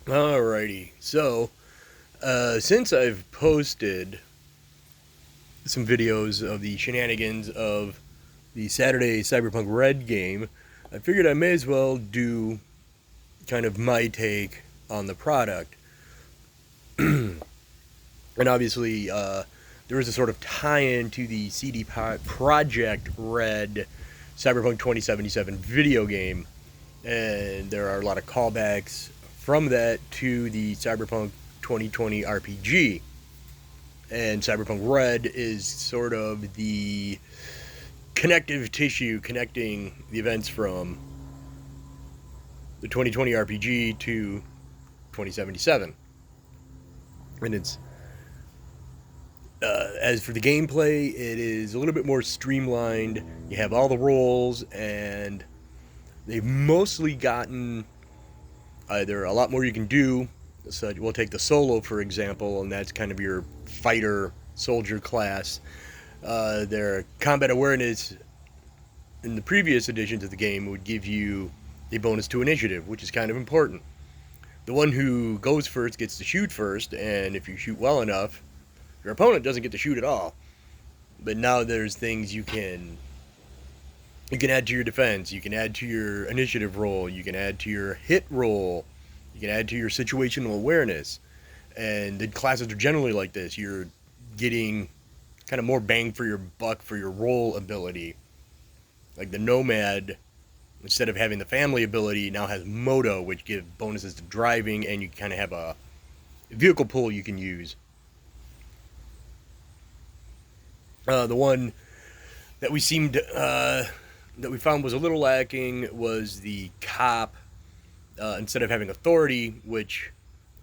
Alrighty. Since I've posted some videos of the shenanigans of the Saturday Cyberpunk Red game, I figured I may as well do kind of my take on the product. And obviously, there is a sort of tie-in to the Project Red Cyberpunk 2077 video game, and there are a lot of callbacks from that to the Cyberpunk 2020 RPG. And Cyberpunk Red is sort of the connective tissue connecting the events from the 2020 RPG to 2077. And it's as for the gameplay, it is a little bit more streamlined. You have all the roles, and they've mostly gotten either a lot more you can do. So we'll take the solo for example, and that's kind of your fighter soldier class. Their combat awareness in the previous editions of the game would give you a bonus to initiative, which is kind of important. The one who goes first gets to shoot first, and if you shoot well enough, your opponent doesn't get to shoot at all. But now there's things you can add to your defense, you can add to your initiative roll, you can add to your hit roll, you can add to your situational awareness. And the classes are generally like this. You're getting kind of more bang for your buck for your roll ability. Like the Nomad, instead of having the family ability, now has Moto, which gives bonuses to driving, and you kind of have a vehicle pool you can use. The one that we found was a little lacking was the cop. Instead of having authority, which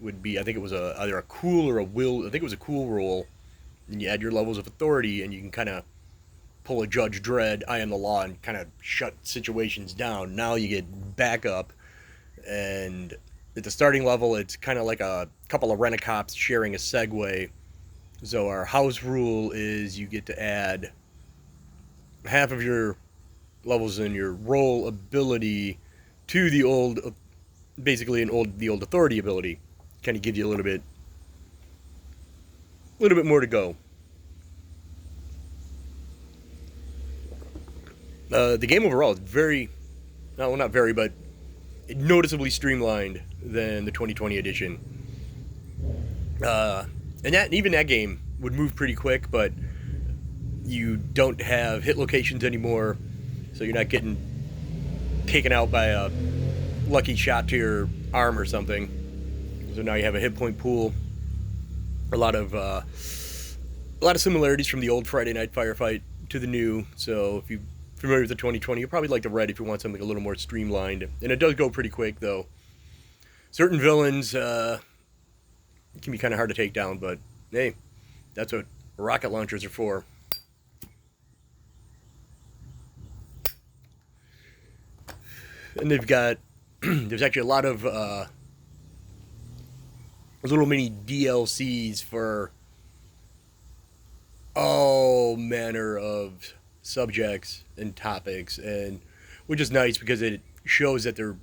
would be, I think it was either a cool or a will. I think it was a cool roll. And you add your levels of authority, and you can kind of pull a Judge Dredd, I am the law, and kind of shut situations down. Now you get backup, and at the starting level, it's kind of like a couple of rent-a-cops sharing a Segway. So our house rule is you get to add half of your levels in your roll ability to the old, basically the old authority ability. Kind of give you a little bit more to go. The game overall is very, no, well, not very, but noticeably streamlined than the 2020 edition. And even that game would move pretty quick, but you don't have hit locations anymore, so you're not getting taken out by a lucky shot to your arm or something. So now you have a hit point pool. A lot of similarities from the old Friday Night Firefight to the new. So if you're familiar with the 2020, you'll probably like the Red if you want something a little more streamlined. And it does go pretty quick, though. Certain villains can be kind of hard to take down, but hey, that's what rocket launchers are for. And they've got there's actually a lot of little mini DLCs for all manner of subjects and topics, and which is nice because it shows that they're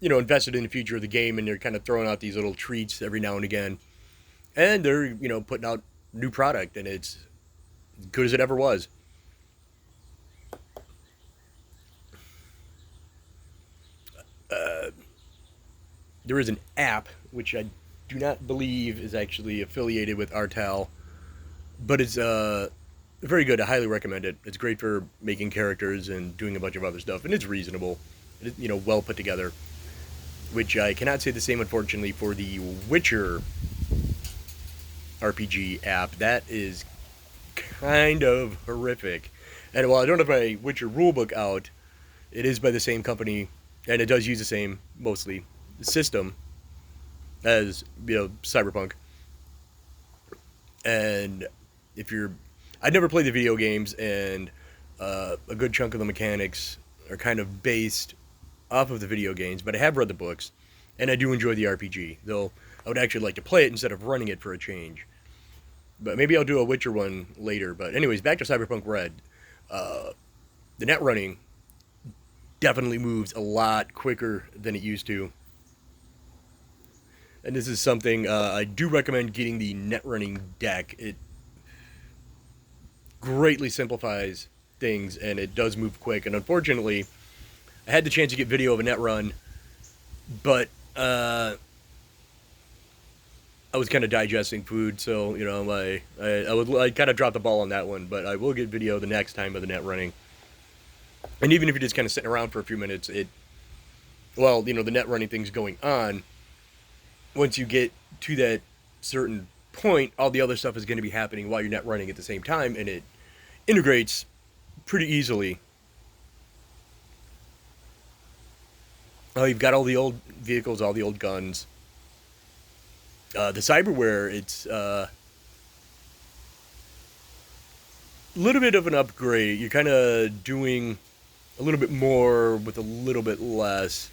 invested in the future of the game, and they're kind of throwing out these little treats every now and again, and they're putting out new product, and it's as good as it ever was. There is an app which I do not believe is actually affiliated with Artel, but it's very good. I highly recommend it. It's great for making characters and doing a bunch of other stuff, and it's reasonable. It's, well put together. Which I cannot say the same, unfortunately, for the Witcher RPG app. That is kind of horrific. And while I don't have my Witcher rulebook out, it is by the same company, and it does use the same, mostly, system as Cyberpunk. And I'd never played the video games, and a good chunk of the mechanics are kind of based off of the video games, but I have read the books, and I do enjoy the RPG, though I would actually like to play it instead of running it for a change. But maybe I'll do a Witcher one later. But anyways, back to Cyberpunk Red. The net running definitely moves a lot quicker than it used to. And this is something I do recommend getting the net running deck. It greatly simplifies things, and it does move quick. And unfortunately, I had the chance to get video of a net run, but I was kind of digesting food, so you know, I kind of dropped the ball on that one. But I will get video the next time of the net running. And even if you're just kind of sitting around for a few minutes, well, you know, the net running thing's going on. Once you get to that certain point, all the other stuff is going to be happening while you're net running at the same time, and it integrates pretty easily. Oh, you've got all the old vehicles, all the old guns. The cyberware, it's a little bit of an upgrade. You're kind of doing a little bit more with a little bit less.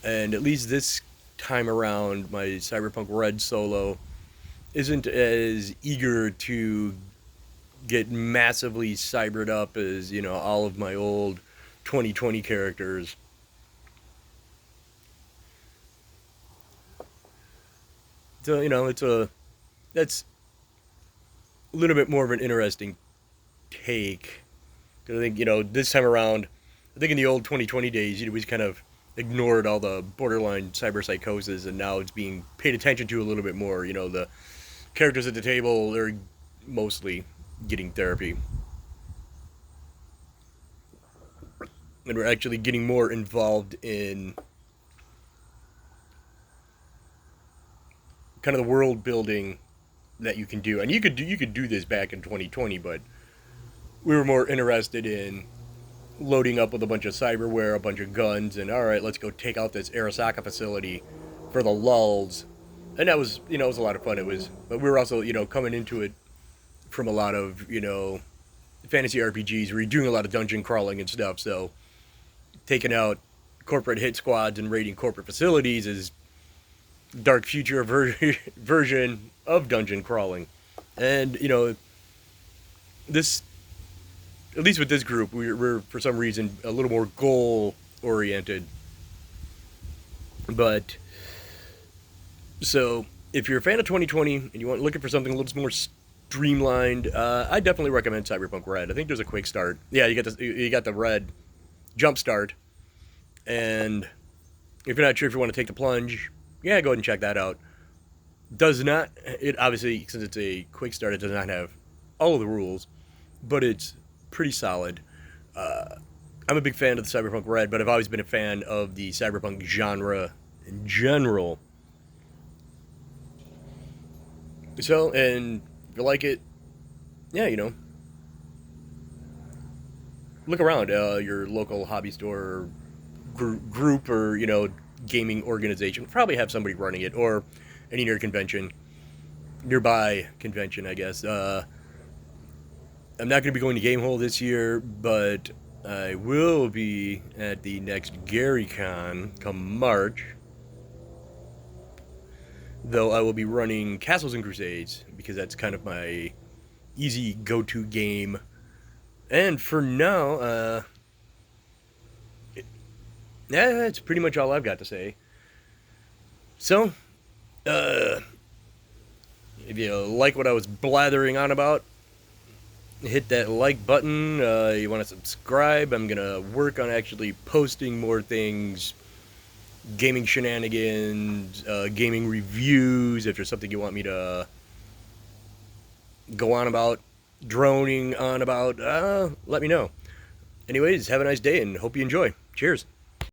And at least this time around, my Cyberpunk Red solo isn't as eager to get massively cybered up as, you know, all of my old 2020 characters. So, you know, that's a little bit more of an interesting take. Because I think, you know, this time around, I think in the old 2020 days, you know, we kind of ignored all the borderline cyber psychosis, and now it's being paid attention to a little bit more. You know, the characters at the table are mostly getting therapy. And we're actually getting more involved in kind of the world building that you can do. And you could do this back in 2020, but we were more interested in loading up with a bunch of cyberware, a bunch of guns, and all right, let's go take out this Arasaka facility for the lulz. And that was, you know, it was a lot of fun. But we were also, you know, coming into it from a lot of, you know, fantasy RPGs where you're doing a lot of dungeon crawling and stuff. So taking out corporate hit squads and raiding corporate facilities is dark future version of dungeon crawling. And, you know, this, at least with this group, we're for some reason a little more goal oriented. But so if you're a fan of 2020 and you want looking for something a little more streamlined, I definitely recommend Cyberpunk Red. I think there's a quick start. Yeah, you got the Red jump start, and if you're not sure if you want to take the plunge, yeah, go ahead and check that out. It obviously, since it's a quick start, it does not have all of the rules, but it's pretty solid. I'm a big fan of the Cyberpunk Red, but I've always been a fan of the Cyberpunk genre in general. So, and if you like it, yeah, you know, look around your local hobby store or group or, you know, gaming organization. Probably have somebody running it, or any nearby convention, I guess. I'm not going to be going to Gamehole this year, but I will be at the next GaryCon come March. Though I will be running Castles and Crusades, because that's kind of my easy go-to game. And for now, yeah, that's pretty much all I've got to say. So, if you like what I was blathering on about, hit that like button. You want to subscribe. I'm going to work on actually posting more things, gaming shenanigans, gaming reviews. If there's something you want me to go on about, droning on about, let me know. Anyways, have a nice day and hope you enjoy. Cheers.